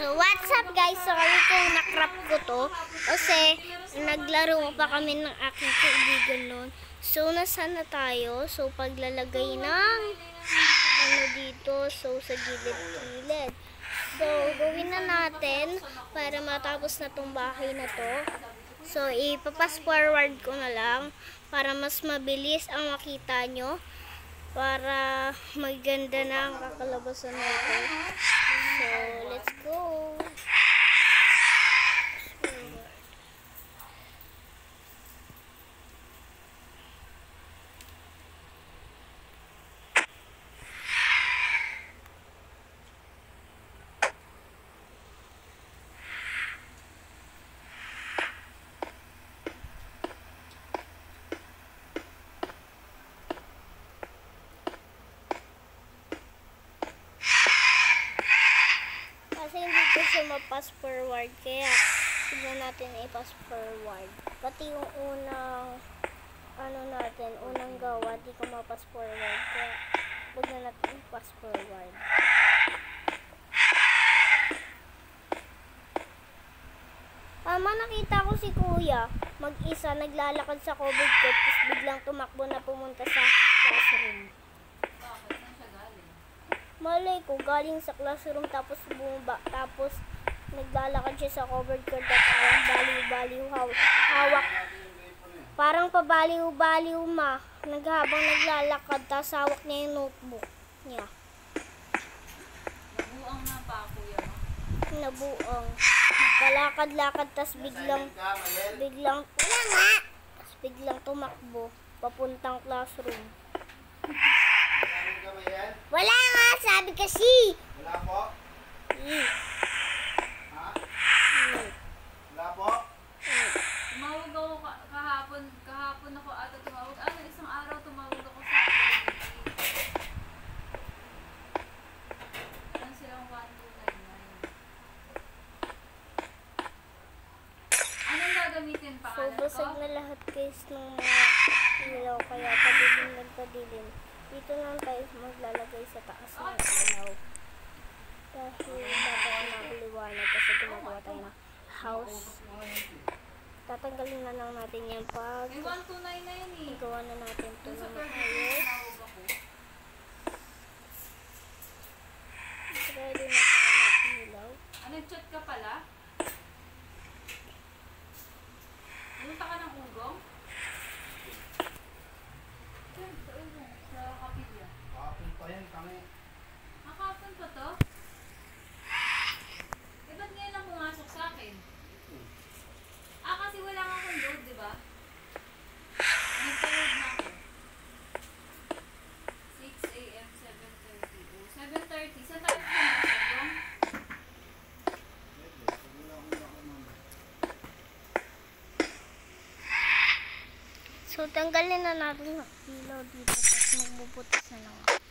So, what's up guys? Sorry kung nakrap ko to. Kasi, naglaro pa kami ng aking kaibigan nun. So, nasaan na tayo? So, paglalagay ng ano dito. So, sa gilid-gilid. So, gawin na natin para matapos na tong bahay na to. So, ipapas forward ko na lang para mas mabilis ang makita nyo. Para maganda na ang kakalabasan natin. So, let's go! Kasi hindi ko siya ma-pass forward, kaya tignan natin i-pass forward. Pati yung unang unang gawa, di ko ma-pass forward, kaya huwag na natin i-pass forward. Nakita ko si kuya, mag-isa, naglalakad sa covered court, tapos biglang tumakbo na pumunta sa classroom. Malay ko, galing sa classroom tapos bumaba, tapos naglalakad siya sa covered court at parang baliw-baliw hawak. Parang pabaliw-baliw habang naglalakad, tapos hawak niya yung notebook niya. Nabuang na pa, kuya. Nabuang. Kalakad-lakad, tapos biglang, wala nga! Tapos biglang tumakbo, papuntang classroom. Wala nga, sabi kasi. Wala po? Ha? Wala po? Tumawag ako kahapon ako ata tumawag. Isang araw tumawag ako sa akin. Meron silang 1299. Anong gagamitin pa? So, basag na lahat guys ng mga ilaw, kaya padilim. Dito lang tayo maglalagay sa taas ng ilaw. Dahil dapat nakaliwanag kasi ginagawa tayo ng house. Tatanggalin na lang natin yan pag May 1299 gawa na natin ito Dun sa ng perfect ayos. tumawag ako. Ready na tayo ng ilaw. Nag-chat ka pala? Punta ka ng ugong? Sa kapilya. Kapon pa yan, kami. Nakapon pa to? Ba't ngayon lang pumasok sa akin? Kasi wala nga akong load, di ba? Nagpa-load na ako. 6 a.m. 7:30. 7:30. Saan tayo pumasok? So, tanggalin na natin yung ilaw dito. Tapos magbubutas na lang ako.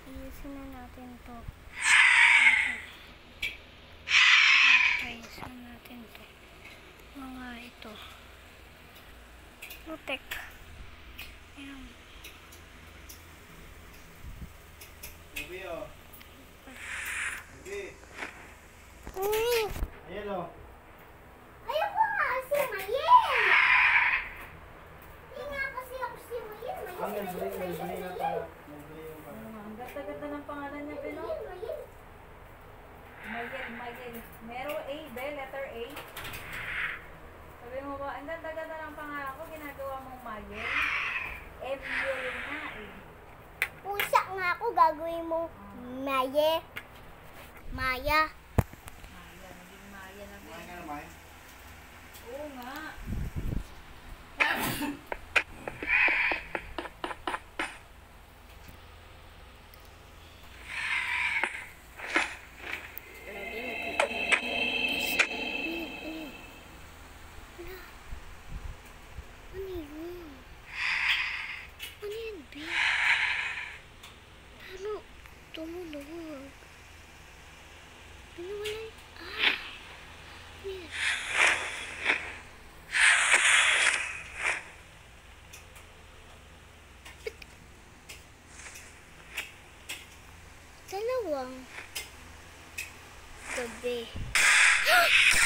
Ayusin na natin to. Ayusin natin to. Mga ito. Lutek. Ayan. Ubi, oh. Ubi. Ayan, oh. Ayaw ko nga si Mayen! Hindi nga kasi ako si Mayen. Ang nag-bring na pala. Nag-bring yung pala. Ang ganda-ganda ng pangalan niya, Beno. Mayen. Meron A, be, letter A. Sabi mo ba, ang ganda-ganda ng pangalan ko, ginagawa mong Mayen. M-U nga eh. Pusa nga ako, gagawin mo Maya. Maya, naging Maya na, Kumain Ben. ka naman? Oo nga. Tumulog. aswang. Gabi.